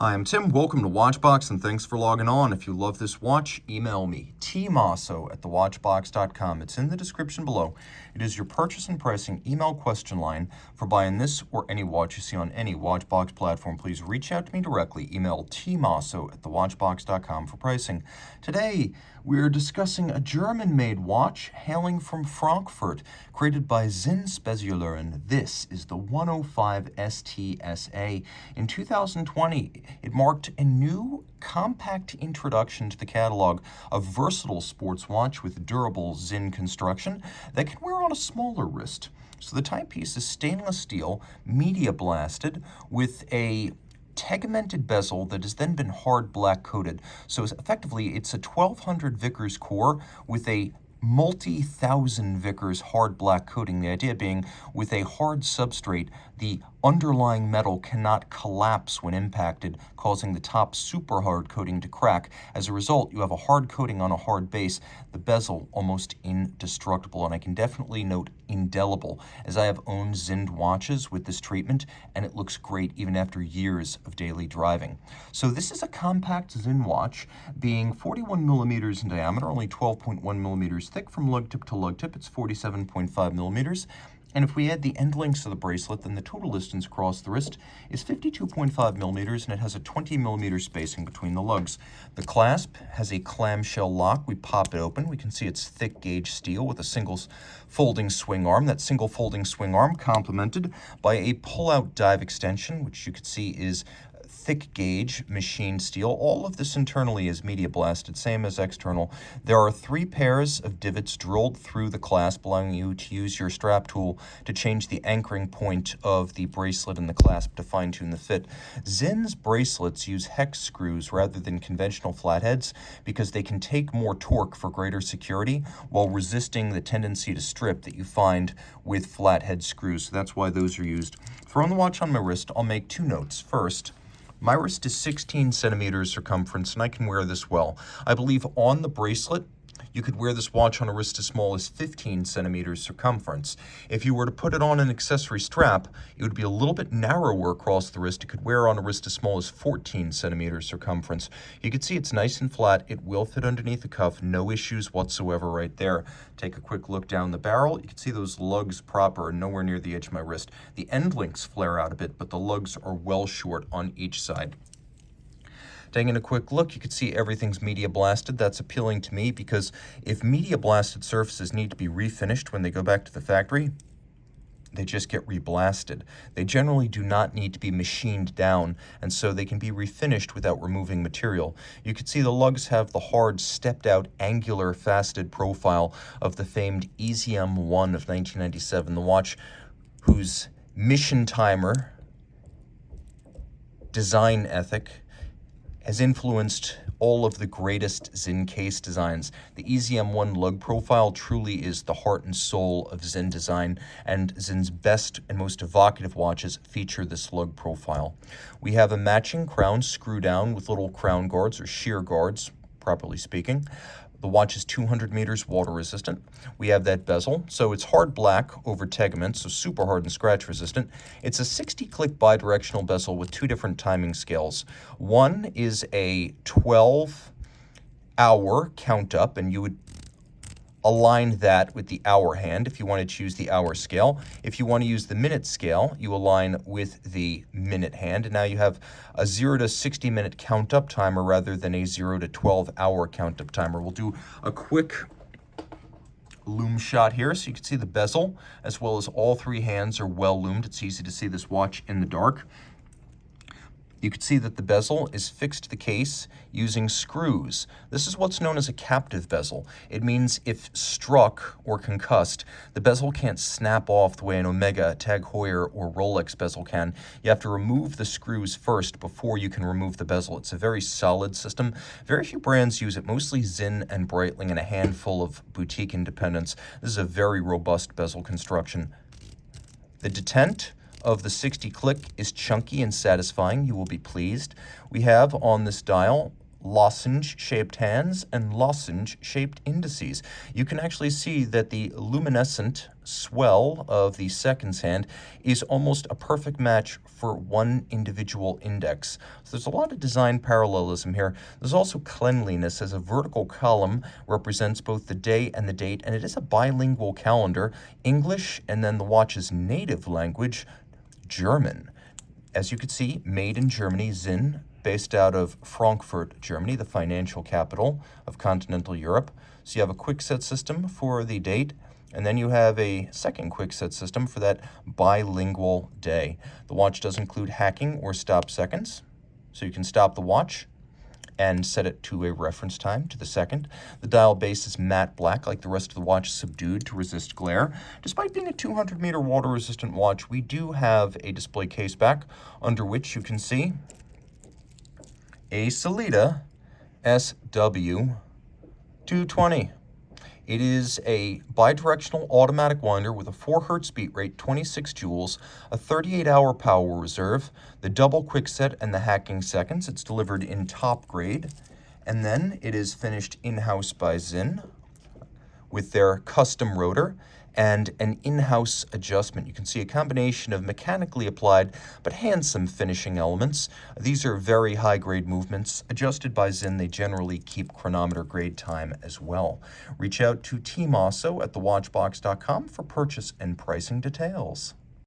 Hi, I'm Tim. Welcome to Watchbox, and thanks for logging on. If you love this watch, email me, tmosso@thewatchbox.com. It's in the description below. It is your purchase and pricing email question line for buying this or any watch you see on any Watchbox platform. Please reach out to me directly. Email tmosso@thewatchbox.com for pricing. Today, we're discussing a German-made watch hailing from Frankfurt, created by Sinn Bezel, and this is the 105 STSA. In 2020, it marked a new compact introduction to the catalog, a versatile sports watch with durable Sinn construction that can wear on a smaller wrist. So the timepiece is stainless steel, media blasted, with a tegmented bezel that has then been hard black coated. So effectively, it's a 1200 Vickers core with a multi-thousand Vickers hard black coating. The idea being, with a hard substrate, the underlying metal cannot collapse when impacted, causing the top super hard coating to crack. As a result, you have a hard coating on a hard base, the bezel almost indestructible, and I can definitely note indelible, as I have owned Sinn watches with this treatment, and it looks great even after years of daily driving. So this is a compact Sinn watch, being 41 millimeters in diameter, only 12.1 millimeters thick from lug tip to lug tip. It's 47.5 millimeters. And if we add the end links to the bracelet, then the total distance across the wrist is 52.5 millimeters, and it has a 20 millimeter spacing between the lugs. The clasp has a clamshell lock. We pop it open. We can see it's thick gauge steel with a single folding swing arm. That single folding swing arm complemented by a pull-out dive extension, which you can see is thick gauge machined steel. All of this internally is media blasted, same as external. There are 3 pairs of divots drilled through the clasp, allowing you to use your strap tool to change the anchoring point of the bracelet and the clasp to fine-tune the fit. Sinn's bracelets use hex screws rather than conventional flatheads because they can take more torque for greater security while resisting the tendency to strip that you find with flathead screws. So that's why those are used. Throwing the watch on my wrist, I'll make 2 notes. First, my wrist is 16 centimeters circumference, and I can wear this well. I believe on the bracelet, you could wear this watch on a wrist as small as 15 centimeters circumference. If you were to put it on an accessory strap, it would be a little bit narrower across the wrist. It could wear on a wrist as small as 14 centimeters circumference. You can see it's nice and flat. It will fit underneath the cuff. No issues whatsoever right there. Take a quick look down the barrel. You can see those lugs proper and nowhere near the edge of my wrist. The end links flare out a bit, but the lugs are well short on each side. Taking a quick look, you can see everything's media blasted. That's appealing to me because if media blasted surfaces need to be refinished when they go back to the factory, they just get reblasted. They generally do not need to be machined down, and so they can be refinished without removing material. You can see the lugs have the hard, stepped-out, angular, faceted profile of the famed EZM-1 of 1997, the watch whose mission timer, design ethic, has influenced all of the greatest Sinn case designs. The EZM-1 lug profile truly is the heart and soul of Sinn design, and Sinn's best and most evocative watches feature this lug profile. We have a matching crown screw down with little crown guards, or shear guards, properly speaking. The watch is 200 meters water resistant. We have that bezel, so it's hard black over tegment, so super hard and scratch resistant. It's a 60-click bidirectional bezel with 2 different timing scales. One is a 12-hour count up, and you would align that with the hour hand if you want to choose the hour scale. If you want to use the minute scale, you align with the minute hand, and now you have a 0 to 60 minute count up timer rather than a 0 to 12 hour count up timer. We'll do a quick loom shot here so you can see the bezel as well as all 3 hands are well loomed. It's easy to see this watch in the dark. You can see that the bezel is fixed to the case using screws. This is what's known as a captive bezel. It means if struck or concussed, the bezel can't snap off the way an Omega, Tag Heuer, or Rolex bezel can. You have to remove the screws first before you can remove the bezel. It's a very solid system. Very few brands use it, mostly Sinn and Breitling and a handful of boutique independents. This is a very robust bezel construction. The detent of the 60 click is chunky and satisfying. You will be pleased. We have on this dial lozenge-shaped hands and lozenge-shaped indices. You can actually see that the luminescent swell of the seconds hand is almost a perfect match for one individual index. So there's a lot of design parallelism here. There's also cleanliness, as a vertical column represents both the day and the date, and it is a bilingual calendar, English and then the watch's native language, German. As you can see, made in Germany, Sinn, based out of Frankfurt, Germany, the financial capital of continental Europe. So you have a quick set system for the date, and then you have a second quick set system for that bilingual day. The watch does include hacking or stop seconds, so you can stop the watch and set it to a reference time to the second. The dial base is matte black, like the rest of the watch, subdued to resist glare. Despite being a 200-meter water-resistant watch, we do have a display case back, under which you can see a Sellita SW220. It is a bidirectional automatic winder with a 4 Hz beat rate, 26 joules, a 38-hour power reserve, the double quick set, and the hacking seconds. It's delivered in top grade. And then it is finished in-house by Sinn with their custom rotor and an in-house adjustment. You can see a combination of mechanically applied but handsome finishing elements. These are very high-grade movements. Adjusted by Sinn, they generally keep chronometer grade time as well. Reach out to Team Mosso at thewatchbox.com for purchase and pricing details.